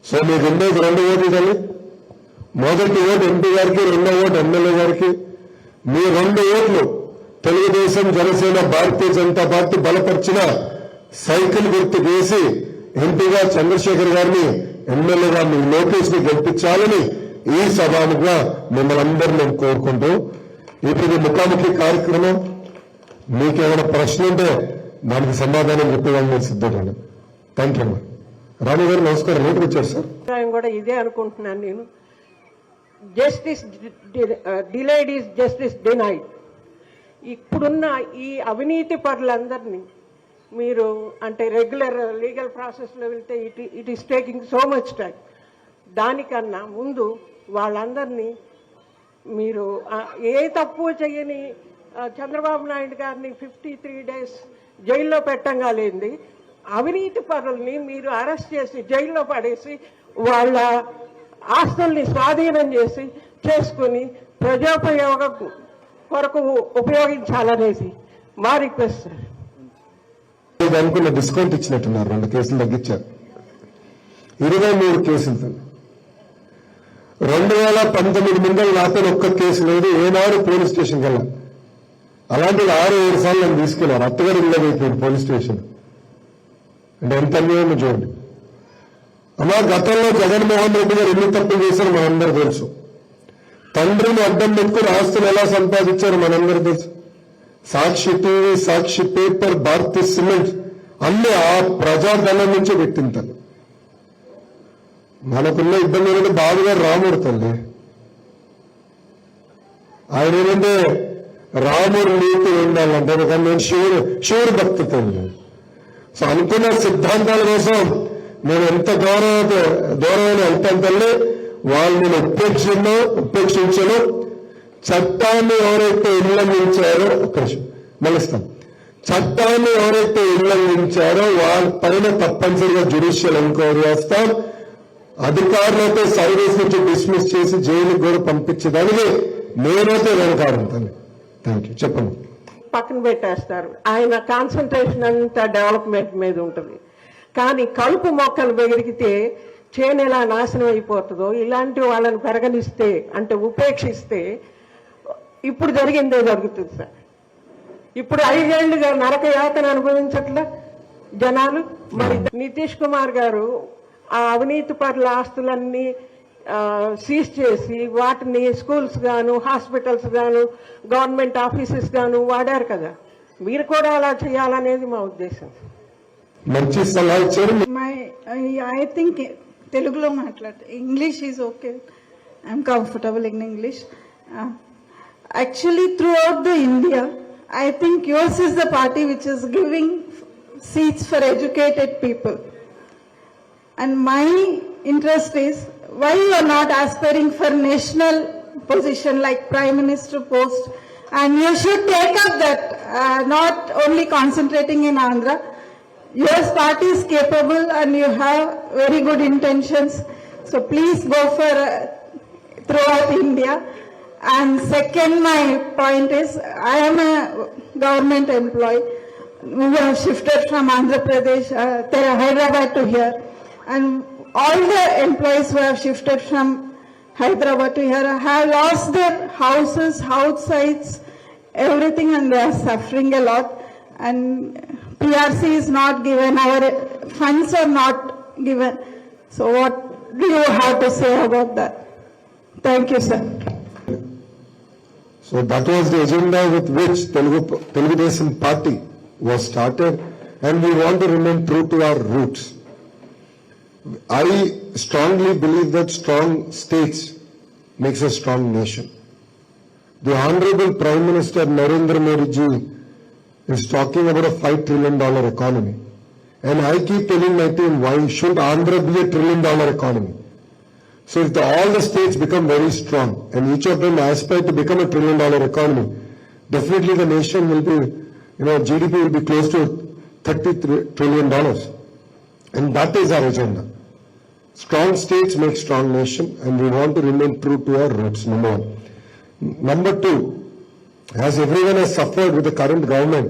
So మీకు ఉండేది 2 ఓట్లు తల్లి. మొదటి ఓటు ఎంపీ గారికి, రెండో ఓటు ఎమ్మెల్యే గారికి. మీ 2 ఓట్లు తెలుగుదేశం, జనసేన, భారతీయ జనతా పార్టీ బలపరిచిన సైకిల్ గుర్తు వేసి ఎంపీగా చంద్రశేఖర్ గారిని, ఎమ్మెల్యే గారిని, లోకేష్ ని గెలిపించాలని ఈ సభాముగా మిమ్మల్ని అందరినీ నేను కోరుకుంటూ ఇప్పుడు ఈ ముఖాముఖి కార్యక్రమం మీకేమైనా ప్రశ్న ఉంటే దానికి సమాధానం చెప్పేదాన్ని నేను సిద్ధంగా. Thank you. రాణి గారు నమస్కారం. నోటికి వచ్చారు సార్. కూడా ఇదే అనుకుంటున్నాను నేను. Justice delayed is justice denied. ఇప్పుడున్న ఈ అవినీతి పరులందరినీ మీరు అంటే రెగ్యులర్ లీగల్ ప్రాసెస్లో వెళ్తే it is taking so much time. దానికన్నా ముందు వాళ్ళందరినీ మీరు ఏ తప్పు చేయని చంద్రబాబు నాయుడు గారిని 53 days జైల్లో పెట్టంగా లేనిది అవినీతి పరుల్ని మీరు అరెస్ట్ చేసి జైల్లో పడేసి వాళ్ళ ఆస్తుల్ని స్వాధీనం చేసుకుని ప్రజోపయోగం కొరకు ఉపయోగించాలనేసి మా రిక్వెస్ట్ సార్. అనుకున్న డిస్కౌంట్ ఇచ్చినట్టున్నారు. 2 కేసులు తగ్గించారు. 23 కేసులు. 2019 ముందర నాతో ఒక్క కేసు లేదు. ఏనాడు పోలీస్ స్టేషన్కి వెళ్ళాలి. అలాంటిది 6-7 సార్లు నన్ను తీసుకెళ్లారు. అత్తగారు ఇళ్ళైపోయింది పోలీస్ స్టేషన్. అంటే ఎంత అన్యాయమో చూడండి. అమ్మా, గతంలో జగన్మోహన్ రెడ్డి గారు ఎన్ని తప్పులు చేశారో మనందరూ తెలుసు. తండ్రిని అడ్డం పెట్టుకుని ఆస్తులు ఎలా సంపాదించారో మనందరూ తెలుసు. సాక్షి టీవీ, సాక్షి పేపర్, భారతీ సిమెంట్ అన్ని ఆ ప్రజాధనం నుంచే పెట్టింటారు. మనకున్న ఇబ్బంది ఏంటంటే బాబుగారు రాముడు తల్లి. ఆయన ఏంటంటే రాముడు నీతి ఉండాలంటే, కానీ నేను శివుడు భక్తి తల్లి. సో అనుకున్న సిద్ధాంతాల కోసం నేను ఎంత దూరమైన వెళ్తాను తల్లి. వాళ్ళు నేను ఉపేక్షించను. చట్టాన్ని ఎవరైతే ఉల్లంఘించారో మళ్ళిస్తాం. చట్టాన్ని ఎవరైతే ఉల్లంఘించారో వాళ్ళ పైన తప్పనిసరిగా జ్యుడిషియల్ ఎంక్వైరీ చేస్తాం. అధికారులైతే సర్వీస్ నుంచి డిస్మిస్ చేసి జైలుకి కూడా పంపించేదానికి నేనైతే వెనకాడుతాను. Thank you. చెప్పండి. పక్కన పెట్టేస్తారు. ఆయన కాన్సన్ట్రేషన్ అంతా డెవలప్మెంట్ మీద ఉంటుంది. కానీ కలుపు మొక్కలు బెదిరికితే చేను ఎలా నాశనం అయిపోతుందో ఇలాంటి వాళ్ళని పెరగనిస్తే అంటే ఉపేక్షిస్తే ఇప్పుడు జరిగిందే జరుగుతుంది సార్. ఇప్పుడు 5 ఏళ్లుగా నరక యాతన అనుభవించట్ల జనాలు. మరి నితీష్ కుమార్ గారు ఆ అవినీతి పరుల ఆస్తులన్నీ సీజ్ చేసి వాటిని స్కూల్స్ గాను, హాస్పిటల్స్ గాను, గవర్నమెంట్ ఆఫీసెస్ గాను వాడారు కదా. మీరు కూడా అలా చేయాలనేది మా ఉద్దేశం. మంచి సలహా ఇచ్చారు. ఐ థింక్ తెలుగులో మాట్లాడతా. English is okay. I'm comfortable in English. Actually, throughout the India, I think yours is the party which is giving seats for educated people. And my interest is why you are not aspiring for national position like Prime Minister post, and you should take up that, not only concentrating in Andhra. Your party is capable and you have very good intentions. So please go for throughout India. And second, my point is, I am a government employee. We have shifted from Andhra Pradesh, Hyderabad to here. And all the employees who have shifted from Hyderabad to here have lost their houses, house sites, everything, and they are suffering a lot. And PRC is not given, our funds are not given. So what do you have to say about that? Thank you, sir. So that was the agenda with which Telugudesam party was started, and we want to remain true to our roots. I strongly believe that strong states makes a strong nation. The Honorable Prime Minister Narendra Modi ji is talking about a $5 trillion economy, and I keep telling my team, why should Andhra be a $1 trillion economy? So if all the states become very strong and each of them aspire to become a $1 trillion economy, definitely the nation will be, GDP will be close to $30 trillion. And that is our agenda. Strong states make strong nation, and we want to remain true to our roots, number one. Number two, as everyone has suffered with the current government,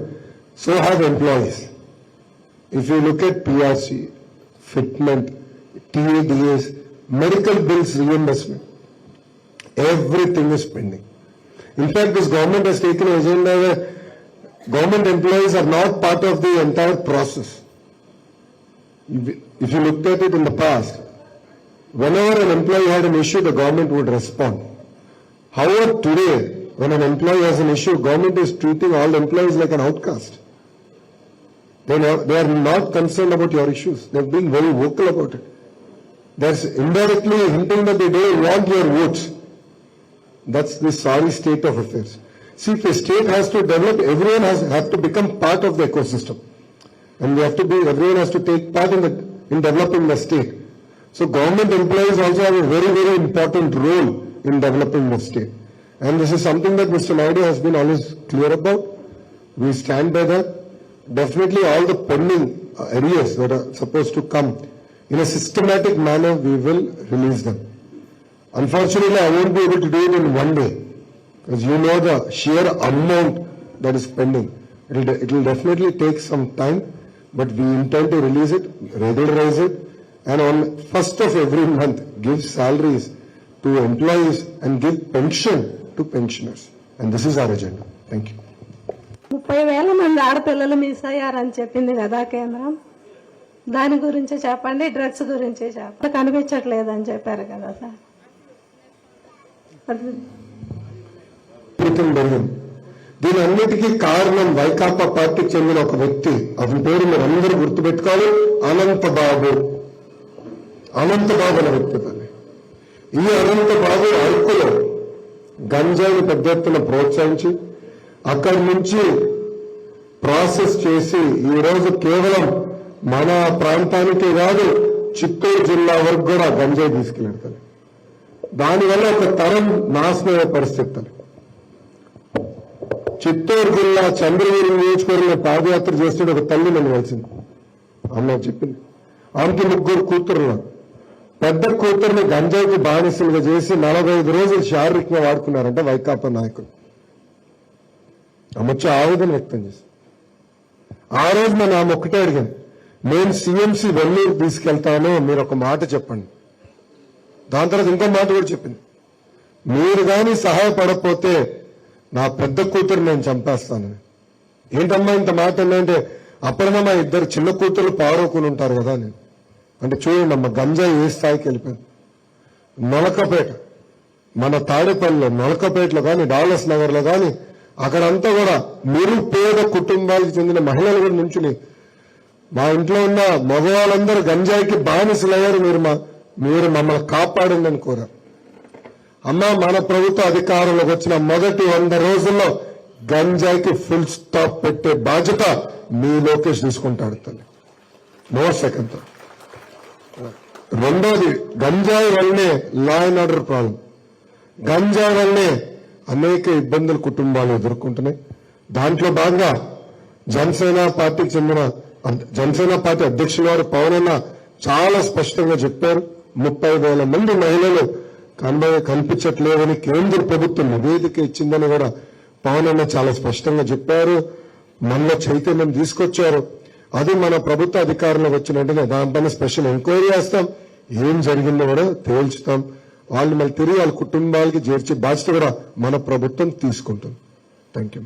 so have employees. If you look at PRC, fitment, TADS, medical bills reimbursement. Everything is pending. In fact, this government has taken an agenda where government employees are not part of the entire process. If you looked at it in the past, whenever an employee had an issue, the government would respond. However, today, when an employee has an issue, government is treating all employees like an outcast. They are not concerned about your issues. They're being very vocal about it. That's indirectly hinting that they don't want your votes. That's the sorry state of affairs. See, if a state has to develop, everyone have to become part of the ecosystem. And everyone has to take part in developing the state. So government employees also have a very, very important role in developing the state. And this is something that Mr. Naidu has been always clear about. We stand by that. Definitely all the pending areas that are supposed to come, in a systematic manner, we will release them. Unfortunately, I won't be able to do it in one day, because you know the sheer amount that is pending. It will definitely take some time, but we intend to release it, regularize it, and on 1st of every month, give salaries to employees and give pension to pensioners. And this is our agenda. Thank you. 30,000 మంది ఆడపిల్లలు miss అయ్యారని చెప్పింది కదా కేంద్రం. దాని గురించి చెప్పండి, drugs గురించి చెప్పండి. కనిపించట్లేదని చెప్పారు కదా సార్. దీని అన్నిటికీ కారణం వైకాపా పార్టీకి చెందిన ఒక వ్యక్తి, అతని పేరు మీరు అందరూ గుర్తుపెట్టుకోవాలి, అనంతబాబు అనే వ్యక్తి. ఈ అనంతబాబు అరకులో గంజాయిని పెద్ద ఎత్తున ప్రోత్సహించి అక్కడి నుంచి ప్రాసెస్ చేసి ఈ రోజు కేవలం మన ప్రాంతానికి కాదు, చిత్తూరు జిల్లా వరకు కూడా గంజాయి తీసుకెళ్తారు. దానివల్ల ఒక తరం నాశనమయ్యే పరిస్థితి. చిత్తూరు జిల్లా చంద్రగిరి నియోజకవర్గంలో పాదయాత్ర చేస్తుంటే ఒక తల్లి నన్ను కలిసింది. అమ్మ చెప్పింది, ఆమెకి 3 కూతురున్నారు. పెద్ద కూతురుని గంజాయికి బానిసలుగా చేసి 45 రోజులు శారీరకంగా వాడుకున్నారంటే వైకాపా నాయకులు. ఆమె వచ్చి ఆవేదన వ్యక్తం చేసి ఆ రోజు నేను ఆమె ఒక్కటే అడిగాను, నేను CMC వెల్లూరు తీసుకెళ్తాను, మీరు ఒక మాట చెప్పండి. దాని తర్వాత ఇంకో మాట కూడా చెప్పింది, మీరు కానీ సహాయపడకపోతే నా పెద్ద కూతురు నేను చంపేస్తానని. ఏంటమ్మా ఇంత మాట అంటే, అప్పుడన్నా మా 2 చిన్న కూతురు పారోకుని ఉంటారు కదా నేను అంటే. చూడండి అమ్మ, గంజాయి ఏ స్థాయికి వెళ్ళిపోయింది. నొలకపేట, మన తాడేపల్లిలో నొలకపేటలో కానీ, డాలస్ నగర్లో కానీ, అక్కడంతా కూడా నిరుపేద కుటుంబాలకు చెందిన మహిళలు కూడా నుంచుని మా ఇంట్లో ఉన్న మగవాళ్ళందరూ గంజాయికి బానిసలయ్యారు, మీరు మమ్మల్ని కాపాడండి అని కోరారు. అమ్మ, మన ప్రభుత్వ అధికారంలోకి వచ్చిన మొదటి 100 రోజుల్లో గంజాయికి ఫుల్ స్టాప్ పెట్టే బాధ్యత మీ లోకేష్ తీసుకుంటాడు తల్లి. No second thought. రెండోది, గంజాయి వల్లనే లా అండ్ ఆర్డర్ ప్రాబ్లం. గంజాయి వల్లనే అనేక ఇబ్బందులు కుటుంబాలు ఎదుర్కొంటున్నాయి. దాంట్లో భాగంగా జనసేన పార్టీ అధ్యక్షుల వారు పవన్ అన్న చాలా స్పష్టంగా చెప్పారు, 30,000 మంది మహిళలు కనిపించట్లేదని కేంద్ర ప్రభుత్వం నివేదిక ఇచ్చిందని కూడా పవన్ అన్న చాలా స్పష్టంగా చెప్పారు. మనలో చైతన్యం తీసుకొచ్చారు. అది మన ప్రభుత్వ అధికారంలోకి వచ్చిన వెంటనే దానిపైన స్పెషల్ ఎంక్వైరీ చేస్తాం, ఏం జరిగిందో కూడా తేల్చుతాం. వాళ్ళు మళ్ళీ తిరిగి వాళ్ళ కుటుంబాలకి చేర్చే బాధ్యత కూడా మన ప్రభుత్వం తీసుకుంటుంది. Thank you.